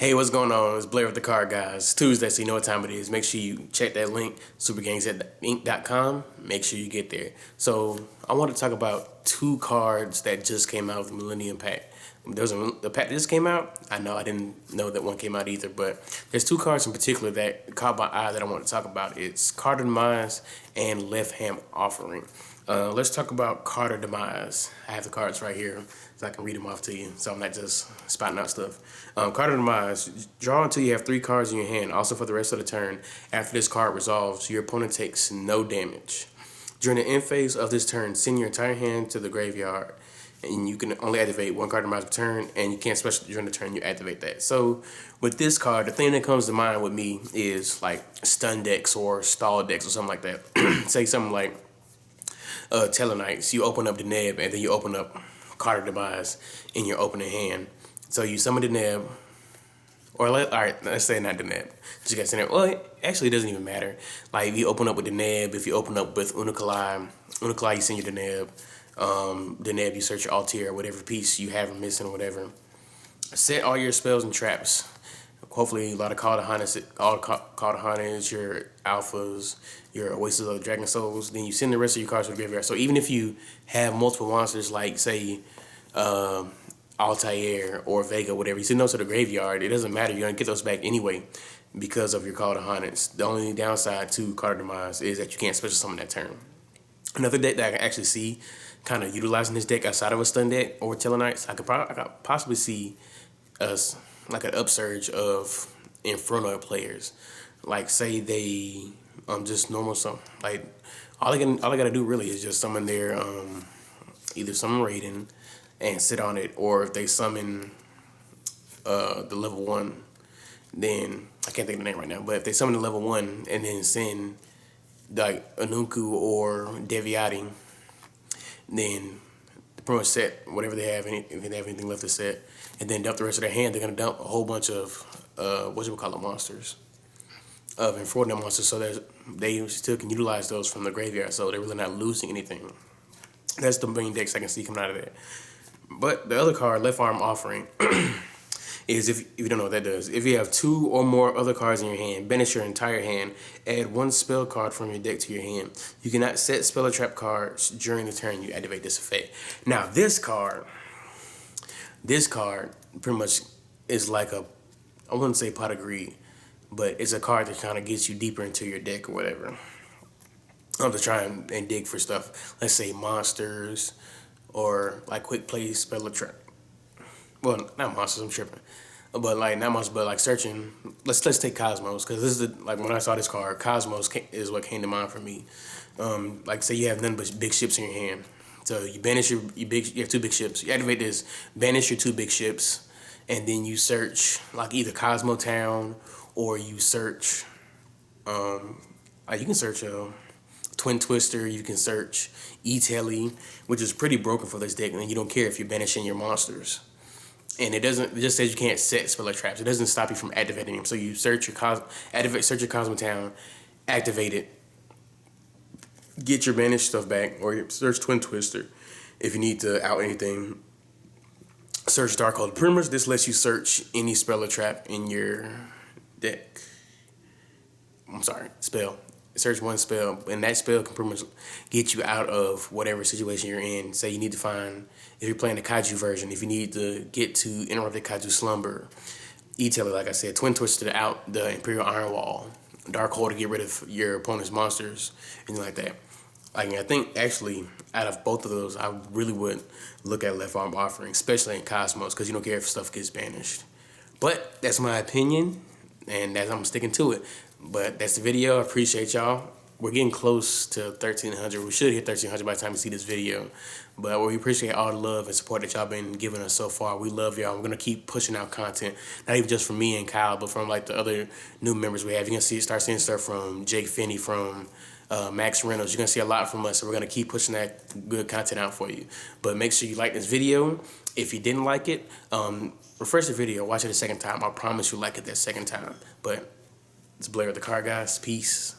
Hey, what's going on? It's Blair with the Card Guys. It's Tuesday, so you know what time it is. Make sure you check that link, supergangsinc.com. Make sure you get there. So I want to talk about two cards that just came out with the Millennium Pack. The pack that just came out. I know I didn't know that one came out either, but there's two cards in particular that caught my eye that I want to talk about. It's Carter Demise and Left Hand Offering. Let's talk about Carter Demise. I have the cards right here so I can read them off to you so I'm not just spouting out stuff. Carter Demise, draw until you have 3 cards in your hand. Also for the rest of the turn, after this card resolves, your opponent takes no damage. During the end phase of this turn, send your entire hand to the graveyard. And you can only activate 1 card Demise per turn, and you can't special during the turn you activate that. So with this card, the thing that comes to mind with me is like stun decks or stall decks or something like that. Say something like Telenites, you open up the Neb and then you open up Carter Demise in your opening hand. So you summon the Neb, or let's say not the Neb. You guys in there. Well, actually, it doesn't even matter. Like if you open up with the Neb, if you open up with Unikali, you send you the Neb. The Neb, you search your Altair, whatever piece you have missing or whatever. Set all your spells and traps. Hopefully, a lot of Call to Harness, your Alphas, your Oasis of the Dragon Souls. Then you send the rest of your cards to the graveyard. So even if you have multiple monsters like, say, Altair or Vega, whatever, you send those to the graveyard, it doesn't matter. You're going to get those back anyway because of your Call to Harness. The only downside to Carter Demise is that you can't special summon that turn. Another deck that I can actually see kind of utilizing this deck outside of a stun deck or Telenites, I could possibly see us like an upsurge of Inferno players. Like say they just normal like all I gotta do really is just summon their either summon Raiden and sit on it, or if they summon the level 1, then I can't think of the name right now, but if they summon the level 1 and then send like Anunku or Deviati, then pretty much set whatever they have, if they have anything left to set, and then dump the rest of their hand. They're gonna dump a whole bunch of monsters, of Inferno monsters, so that they still can utilize those from the graveyard. So they're really not losing anything. That's the main decks I can see coming out of that. But the other card, Left Arm Offering, is if you don't know what that does. If you have 2 or more other cards in your hand, banish your entire hand, add 1 spell card from your deck to your hand. You cannot set spell or trap cards during the turn you activate this effect. Now this card pretty much is like I wouldn't say pot of greed, but it's a card that kind of gets you deeper into your deck or whatever. I'm just trying and dig for stuff. Let's say monsters or like quick play spell or trap. Well, not monsters, I'm tripping. But like, not monsters, but like searching. Let's take Cosmos, because this is like when I saw this card, Cosmos is what came to mind for me. Like say you have none but big ships in your hand. So you banish you have 2 big ships. You activate this, banish your 2 big ships, and then you search like either Cosmo Town, or you search, you can search Twin Twister, you can search E-Telly, which is pretty broken for this deck, and you don't care if you're banishing your monsters. And it just says you can't set spell or traps. It doesn't stop you from activating them. So you search your Cosmo Town, activate it, get your banished stuff back, or search Twin Twister if you need to out anything. Search Darkhold. Pretty much this lets you search any spell or trap in your deck. Spell. Search 1 spell, and that spell can pretty much get you out of whatever situation you're in. Say you need to find, if you're playing the Kaiju version, if you need to get to Interrupted Kaiju Slumber, E-Telly, like I said, Twin Twister to out the Imperial Iron Wall, Darkhold to get rid of your opponent's monsters, anything like that. I think actually out of both of those, I really would look at Left Arm Offering, especially in Cosmos, because you don't care if stuff gets banished. But that's my opinion, and I'm sticking to it. But that's the video. I appreciate y'all. We're getting close to 1,300. We should hit 1,300 by the time you see this video. But we appreciate all the love and support that y'all been giving us so far. We love y'all. We're gonna keep pushing out content, not even just from me and Kyle, but from like the other new members we have. You're gonna start seeing stuff from Jake Finney, from Max Reynolds. You're gonna see a lot from us, so we're gonna keep pushing that good content out for you. But make sure you like this video. If you didn't like it, refresh the video, watch it a second time. I promise you'll like it that second time. But it's Blair with the Card Guys. Peace.